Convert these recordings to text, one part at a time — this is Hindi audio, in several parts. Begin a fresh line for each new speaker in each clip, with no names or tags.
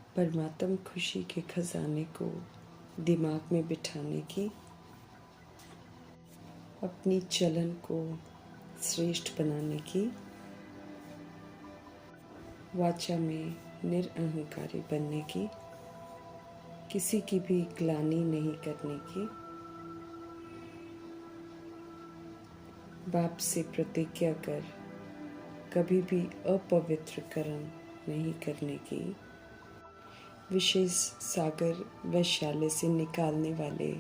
परमात्म खुशी के खजाने को दिमाग में बिठाने की, अपनी चलन को श्रेष्ठ बनाने की, वाचा में निरअहंकारी बनने की, किसी की भी ग्लानि नहीं करने की, बाप से प्रतिज्ञा कर कभी भी अपवित्र कर्म नहीं करने की, विशेष सागर वैशाल्य से निकालने वाले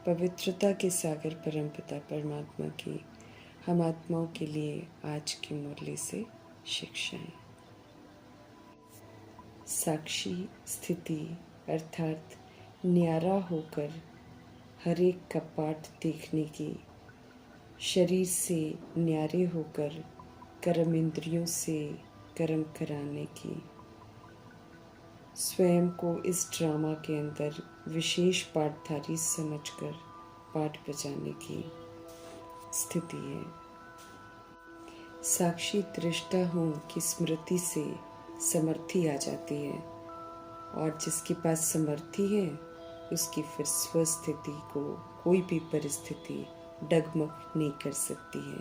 पवित्रता के सागर परमपिता परमात्मा की हम आत्माओं के लिए आज की मुरली से शिक्षाएं। साक्षी स्थिति अर्थात न्यारा होकर हर एक का पाठ देखने की, शरीर से न्यारे होकर कर्म इंद्रियों से कर्म कराने की, स्वयं को इस ड्रामा के अंदर विशेष पाठधारी समझकर पाठ बजाने की स्थिति है। साक्षी दृष्टा हूँ कि स्मृति से समर्थी आ जाती है, और जिसके पास समर्थी है उसकी फिर स्वस्थिति को कोई भी परिस्थिति डगमग नहीं कर सकती है।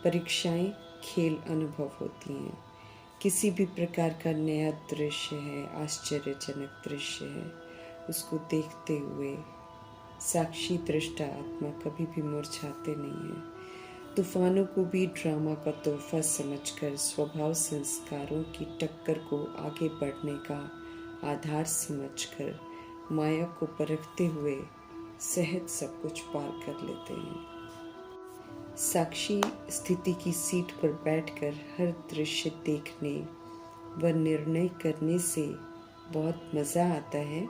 परीक्षाएं खेल अनुभव होती हैं। किसी भी प्रकार का नया दृश्य है, आश्चर्यजनक दृश्य है, उसको देखते हुए साक्षी दृष्टा आत्मा कभी भी मुरझाते नहीं है। तूफानों को भी ड्रामा का तोहफा समझकर स्वभाव संस्कारों की टक्कर को आगे बढ़ने का आधार समझकर माया को परखते हुए सहज सब कुछ पार कर लेते हैं। साक्षी स्थिति की सीट पर बैठकर हर दृश्य देखने व निर्णय करने से बहुत मज़ा आता है,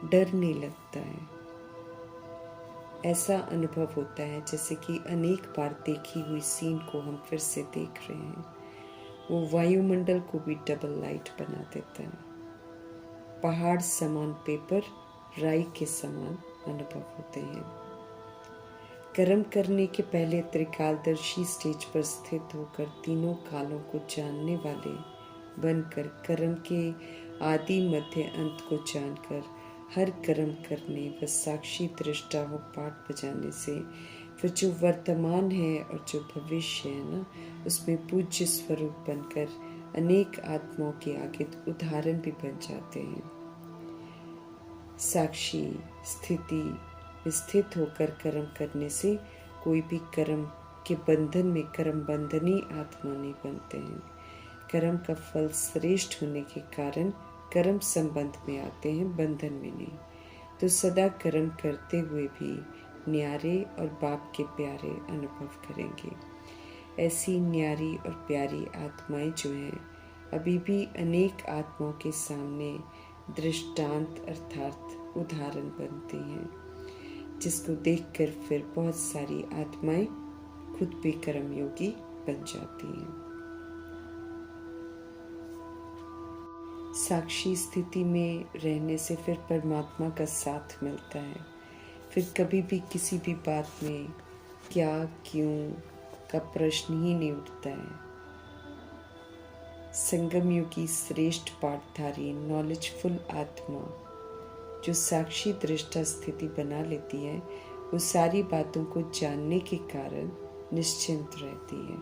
डर नहीं लगता है। ऐसा अनुभव होता है जैसे कि अनेक बार देखी हुई सीन को हम फिर से देख रहे हैं। वो वायुमंडल को भी डबल लाइट बना देता है। पहाड़ समान पेपर राई के समान अनुभव होते हैं। कर्म करने के पहले त्रिकालदर्शी स्टेज पर स्थित होकर तीनों कालों को जानने वाले बनकर कर्म के आदि मध्य अंत को जानकर हर कर्म करने व साक्षी दृष्टा हो पाठ बजाने से फिर जो वर्तमान है और जो भविष्य है ना, उसमें पूज्य स्वरूप बनकर अनेक आत्माओं के आगे उदाहरण भी बन जाते हैं। साक्षी स्थिति स्थित होकर कर्म करने से कोई भी कर्म के बंधन में कर्म बंधनी आत्मा नहीं बनते हैं। कर्म का फल श्रेष्ठ होने के कारण कर्म संबंध में आते हैं, बंधन में नहीं। तो सदा कर्म करते हुए भी न्यारे और बाप के प्यारे अनुभव करेंगे। ऐसी न्यारी और प्यारी आत्माएं जो हैं अभी भी अनेक आत्माओं के सामने दृष्टांत अर्थात उदाहरण बनती हैं, जिसको देखकर फिर बहुत सारी आत्माएं खुद भी कर्मयोगी बन जाती हैं। साक्षी स्थिति में रहने से फिर परमात्मा का साथ मिलता है। फिर कभी भी किसी भी बात में क्या क्यों का प्रश्न ही नहीं उठता है। संगम युगी श्रेष्ठ पाठधारी नॉलेजफुल आत्मा जो साक्षी दृष्टा स्थिति बना लेती है, वो सारी बातों को जानने के कारण निश्चिंत रहती है,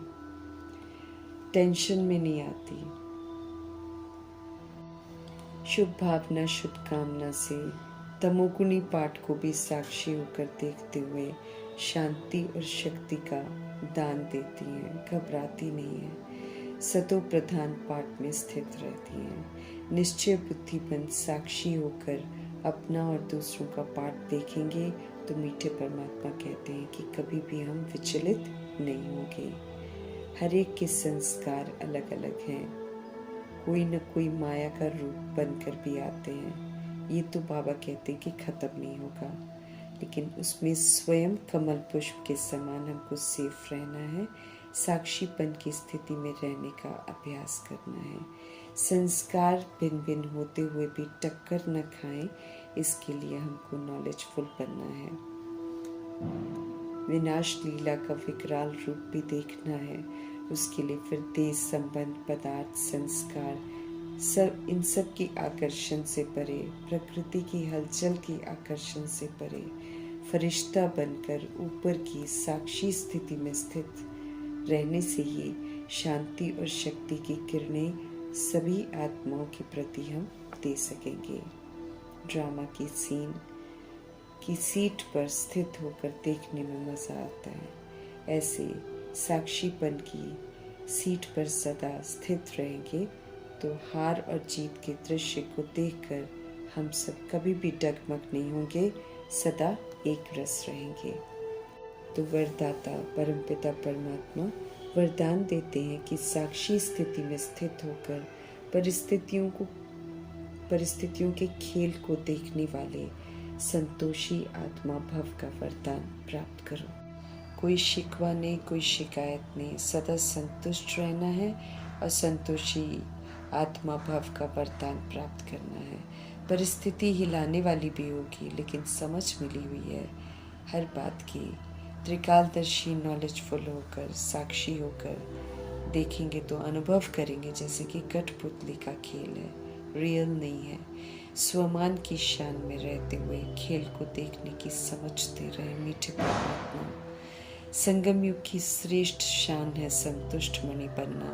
टेंशन में नहीं आती। शुभ भावना शुभ कामना से तमोगुणी पाठ को भी साक्षी होकर देखते हुए शांति और शक्ति का दान देती है, घबराती नहीं है, सतो प्रधान पाठ में स्थित रहती है। निश्चय बुद्धिमंत साक्षी होकर अपना और दूसरों का पाठ देखेंगे तो मीठे परमात्मा कहते हैं कि कभी भी हम विचलित नहीं होंगे। हर एक के संस्कार अलग अलग हैं, कोई न कोई माया का रूप बनकर भी आते हैं। ये तो बाबा कहते हैं कि खत्म नहीं होगा, लेकिन उसमें स्वयं कमल पुष्प के समान हमको सेफ रहना है, साक्षीपन की स्थिति में रहने का अभ्यास करना है। संस्कार भिन्न भिन्न होते हुए भी टक्कर न खाएं, इसके लिए हमको नॉलेजफुल बनना है। विनाश लीला का विकराल रूप भी देखना है, उसके लिए फिर देश संबंध पदार्थ संस्कार सब इन सब की आकर्षण से परे, प्रकृति की हलचल की आकर्षण से परे, फरिश्ता बनकर ऊपर की साक्षी स्थिति में स्थित रहने से ही शांति और शक्ति की किरणें सभी आत्माओं के प्रति हम दे सकेंगे। ड्रामा की सीन की सीट पर स्थित होकर देखने में मज़ा आता है। ऐसे साक्षीपन की सीट पर सदा स्थित रहेंगे तो हार और जीत के दृश्य को देखकर हम सब कभी भी डगमग नहीं होंगे, सदा एक रस रहेंगे। तो वरदाता परमपिता परमात्मा वरदान देते हैं कि साक्षी स्थिति में स्थित होकर परिस्थितियों के खेल को देखने वाले संतोषी आत्मा भव का वरदान प्राप्त करो। कोई शिकवा नहीं, कोई शिकायत नहीं, सदा संतुष्ट रहना है और संतोषी आत्मा भव का वरदान प्राप्त करना है। परिस्थिति हिलाने वाली भी होगी, लेकिन समझ मिली हुई है हर बात की। त्रिकालदर्शी नॉलेजफुल होकर, साक्षी होकर देखेंगे तो अनुभव करेंगे जैसे कि कठपुतली का खेल है, रियल नहीं है। स्वमान की शान में रहते हुए खेल को देखने की समझते रहे मीठे परमात्मा। संगम युग की श्रेष्ठ शान है संतुष्ट मणि बनना,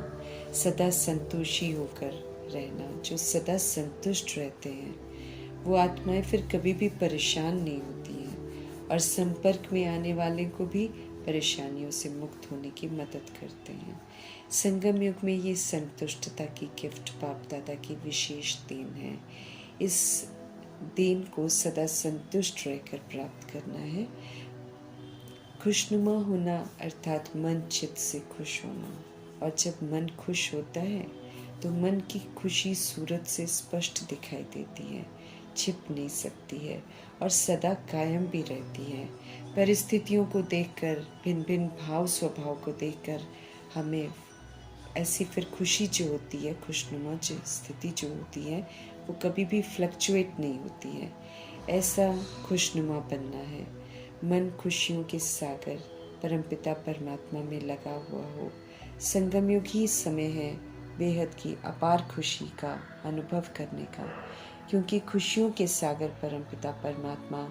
सदा संतोषी होकर रहना। जो सदा संतुष्ट रहते हैं वो आत्माएं फिर कभी भी परेशान नहीं होती हैं और संपर्क में आने वाले को भी परेशानियों से मुक्त होने की मदद करते हैं। संगम युग में ये संतुष्टता की गिफ्ट बाप दादा की विशेष देन है। इस देन को सदा संतुष्ट रहकर प्राप्त करना है। खुशनुमा होना अर्थात मन चित्त से खुश होना, और जब मन खुश होता है तो मन की खुशी सूरत से स्पष्ट दिखाई देती है, छिप नहीं सकती है और सदा कायम भी रहती है। परिस्थितियों को देखकर, भिन्न भिन्न भाव स्वभाव को देखकर हमें ऐसी फिर खुशी जो होती है, खुशनुमा जो स्थिति जो होती है, वो कभी भी फ्लक्चुएट नहीं होती है। ऐसा खुशनुमा बनना है। मन खुशियों के सागर परमपिता परमात्मा में लगा हुआ हो। संगम युग ही समय है बेहद की अपार खुशी का अनुभव करने का, क्योंकि खुशियों के सागर परमपिता परमात्मा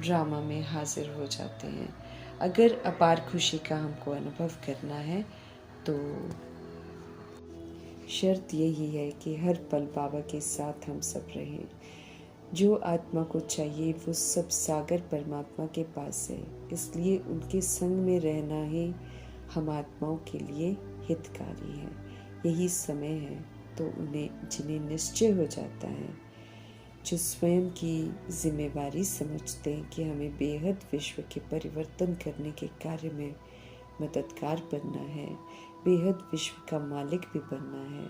ड्रामा में हाजिर हो जाते हैं। अगर अपार खुशी का हमको अनुभव करना है तो शर्त यही है कि हर पल बाबा के साथ हम सब रहें। जो आत्मा को चाहिए वो सब सागर परमात्मा के पास है, इसलिए उनके संग में रहना ही हम आत्माओं के लिए हितकारी है। यही समय है तो जिन्हें निश्चय हो जाता है, जो स्वयं की जिम्मेवारी समझते हैं कि हमें बेहद विश्व के परिवर्तन करने के कार्य में मददगार बनना है, बेहद विश्व का मालिक भी बनना है,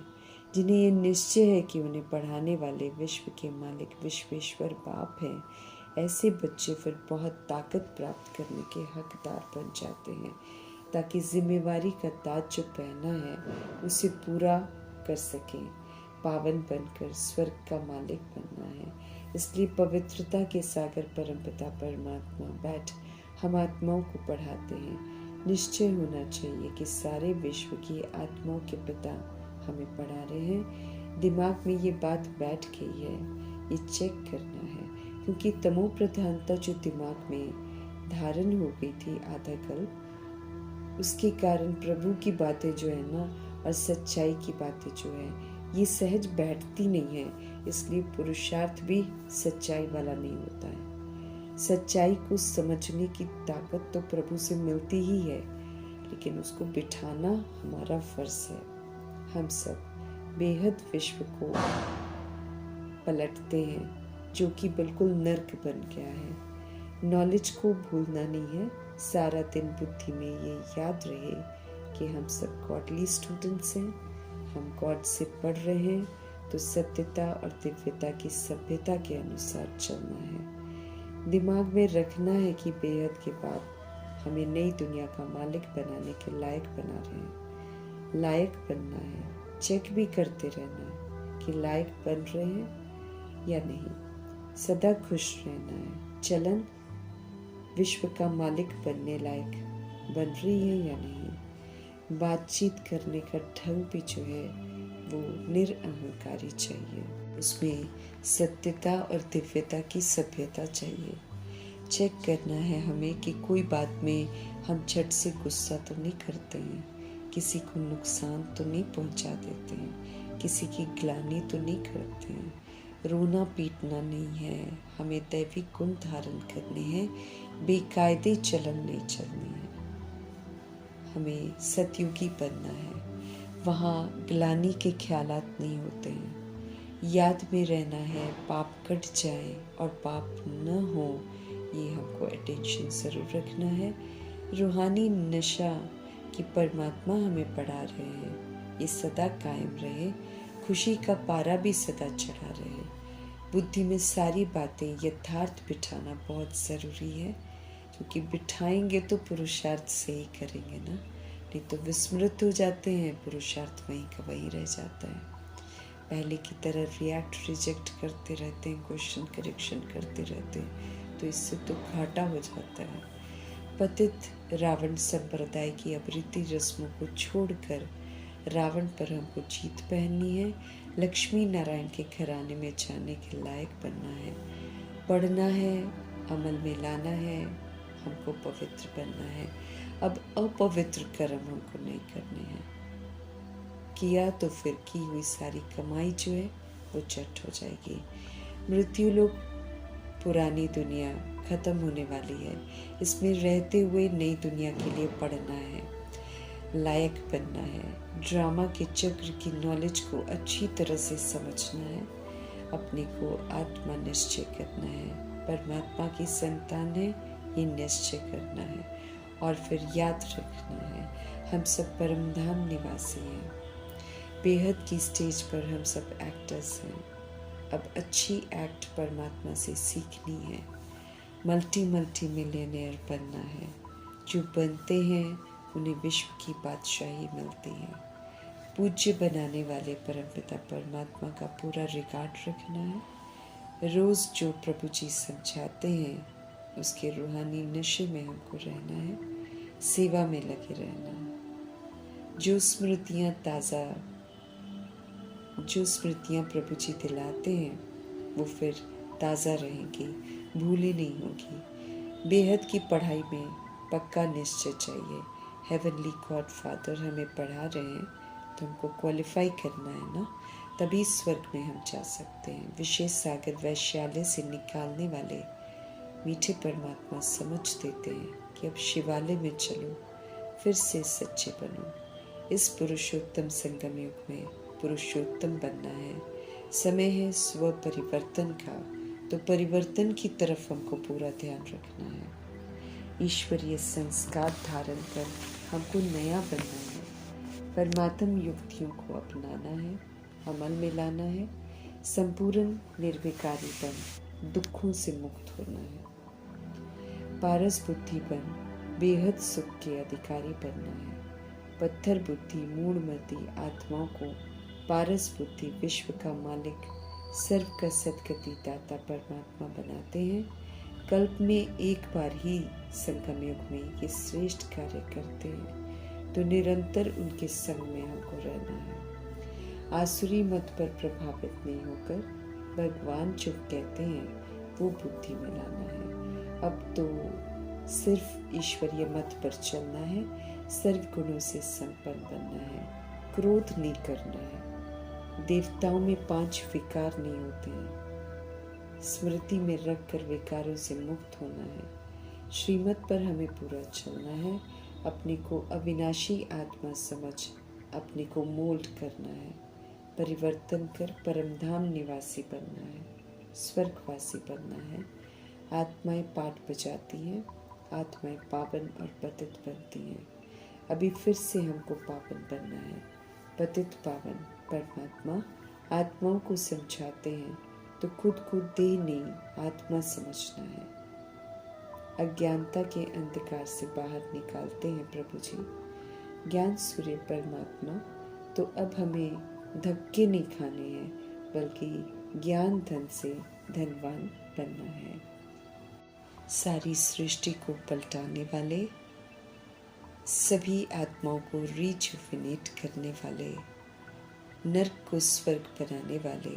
जिन्हें ये निश्चय है कि उन्हें पढ़ाने वाले विश्व के मालिक विश्वेश्वर बाप हैं। ऐसे बच्चे फिर बहुत ताकत प्राप्त करने के हकदार बन जाते हैं, ताकि जिम्मेवारी का ताज जो पहना है उसे पूरा कर सकें। पावन बनकर स्वर्ग का मालिक बनना है। इसलिए पवित्रता के सागर परमपिता परमात्मा बैठ हम आत्माओं को पढ़ाते हैं। निश्चय होना चाहिए कि सारे विश्व की आत्माओं के पिता हमें पढ़ा रहे हैं। दिमाग में ये बात बैठ गई है, ये चेक करना है, क्योंकि तमो प्रधानता जो दिमाग में धारण हो गई थी आधा कल्प, उसके कारण प्रभु की बातें जो है ना और सच्चाई की बातें जो है ये सहज बैठती नहीं है। इसलिए पुरुषार्थ भी सच्चाई वाला नहीं होता है। सच्चाई को समझने की ताकत तो प्रभु से मिलती ही है, लेकिन उसको बिठाना हमारा फर्ज है। हम सब बेहद विश्व को पलटते हैं जो कि बिल्कुल नर्क बन गया है। नॉलेज को भूलना नहीं है। सारा दिन बुद्धि में ये याद रहे कि हम सब गॉडली स्टूडेंट्स हैं, हम गॉड से पढ़ रहे हैं, तो सत्यता और दिव्यता की सभ्यता के अनुसार चलना है। दिमाग में रखना है कि बेहद के बाद हमें नई दुनिया का मालिक बनाने के लायक बना रहे हैं। लायक बनना है, चेक भी करते रहना है कि लायक बन रहे हैं या नहीं। सदा खुश रहना है। चलन विश्व का मालिक बनने लायक बन रही है या नहीं। बातचीत करने का ढंग भी जो है वो निरअहंकारी चाहिए। उसमें सत्यता और दिव्यता की सभ्यता चाहिए। चेक करना है हमें कि कोई बात में हम झट से गुस्सा तो नहीं करते हैं, किसी को नुकसान तो नहीं पहुंचा देते हैं, किसी की ग्लानि तो नहीं करते हैं। रोना पीटना नहीं है, हमें दैविक गुण धारण करने हैं, बेकायदे चलन नहीं चलनी है। हमें सतयुगी बनना है, वहाँ ग्लानि के ख्यालात नहीं होते हैं। याद में रहना है पाप कट जाए और पाप न हो, ये हमको अटेंशन ज़रूर रखना है। रूहानी नशा कि परमात्मा हमें पढ़ा रहे हैं, ये सदा कायम रहे। खुशी का पारा भी सदा चढ़ा रहे। बुद्धि में सारी बातें यथार्थ बिठाना बहुत ज़रूरी है, क्योंकि बिठाएंगे तो पुरुषार्थ से ही करेंगे ना, नहीं तो विस्मृत हो जाते हैं, पुरुषार्थ वहीं का वहीं रह जाता है। पहले की तरह रिएक्ट रिजेक्ट करते रहते हैं, क्वेश्चन करेक्शन करते रहते हैं, तो इससे तो घाटा हो जाता है। पतित रावण संप्रदाय की अवृत्ति रस्मों को छोड़कर रावण पर हमको जीत पहननी है। लक्ष्मी नारायण के घराने में जाने के लायक बनना है, पढ़ना है, अमल में लाना है, हमको पवित्र बनना है। अब अपवित्र कर्म हमको नहीं करने हैं। किया तो फिर की हुई सारी कमाई जो है वो चट हो जाएगी। मृत्यु लोक पुरानी दुनिया खत्म होने वाली है, इसमें रहते हुए नई दुनिया के लिए पढ़ना है, लायक बनना है। ड्रामा के चक्र की नॉलेज को अच्छी तरह से समझना है, अपने को आत्मा निश्चय करना है, परमात्मा की संतान है, ये निश्चय करना है। और फिर याद रखना है हम सब परमधाम निवासी हैं। बेहद की स्टेज पर हम सब एक्टर्स हैं। अब अच्छी एक्ट परमात्मा से सीखनी है। मल्टी मिलियनेयर बनना है। जो बनते हैं उन्हें विश्व की बादशाही मिलती है। पूज्य बनाने वाले परमपिता परमात्मा का पूरा रिकॉर्ड रखना है। रोज़ जो प्रभु जी समझाते हैं उसके रूहानी नशे में हमको रहना है, सेवा में लगे रहना है। जो स्मृतियाँ प्रभु जी दिलाते हैं वो फिर ताज़ा रहेंगी, भूले नहीं होगी। बेहद की पढ़ाई में पक्का निश्चय चाहिए। हेवनली गॉड फादर हमें पढ़ा रहे हैं तो हमको क्वालिफाई करना है ना, तभी स्वर्ग में हम जा सकते हैं। विशेष सागर वैश्यालय से निकालने वाले मीठे परमात्मा समझ देते हैं कि अब शिवालय में चलो, फिर से सच्चे बनो। इस पुरुषोत्तम संगम युग में पुरुषोत्तम बनना है। समय है स्व परिवर्तन का, तो परिवर्तन की तरफ हमको पूरा ध्यान रखना है। ईश्वरीय संस्कार धारण कर हमको नया बनना है। परमात्म युक्तियों को अपनाना है, अमल में लाना है। संपूर्ण निर्विकारी बन दुखों से मुक्त होना है। पारस बुद्धि बन बेहद सुख के अधिकारी बनना है। पत्थर बुद्धि मूढ़मती आत्माओं को पारस बुद्धि विश्व का मालिक सर्व का सदगति दाता परमात्मा बनाते हैं। कल्प में एक बार ही संगम युग में ये श्रेष्ठ कार्य करते हैं, तो निरंतर उनके संग में हमको रहना है। आसुरी मत पर प्रभावित नहीं होकर भगवान जो कहते हैं वो बुद्धि में लाना है। अब तो सिर्फ ईश्वरीय मत पर चलना है, सर्व गुणों से संपन्न बनना है, क्रोध नहीं करना है। देवताओं में 5 विकार नहीं होते हैं, स्मृति में रखकर विकारों से मुक्त होना है। श्रीमत पर हमें पूरा चलना है, अपने को अविनाशी आत्मा समझ अपने को मोल्ड करना है, परिवर्तन कर परमधाम निवासी बनना है, स्वर्गवासी बनना है। आत्माएं पाठ बजाती हैं, आत्माएं पावन और पतित बनती हैं। अभी फिर से हमको पावन बनना है, पतित पावन। परमात्मा आत्माओं को समझाते हैं तो खुद को देह नहीं आत्मा समझना है। अज्ञानता के अंधकार से बाहर निकालते हैं प्रभु जी, ज्ञान सूर्य परमात्मा। तो अब हमें धक्के नहीं खाने हैं, बल्कि ज्ञान धन से धनवान बनना है। सारी सृष्टि को पलटाने वाले, सभी आत्माओं को रिजुविनेट करने वाले नर्क को स्वर्ग बनाने वाले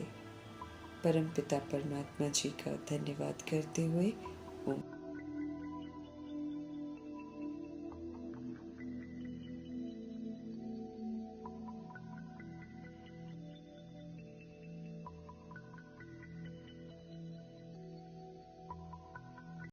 परमपिता परमात्मा जी का धन्यवाद करते हुए ओम।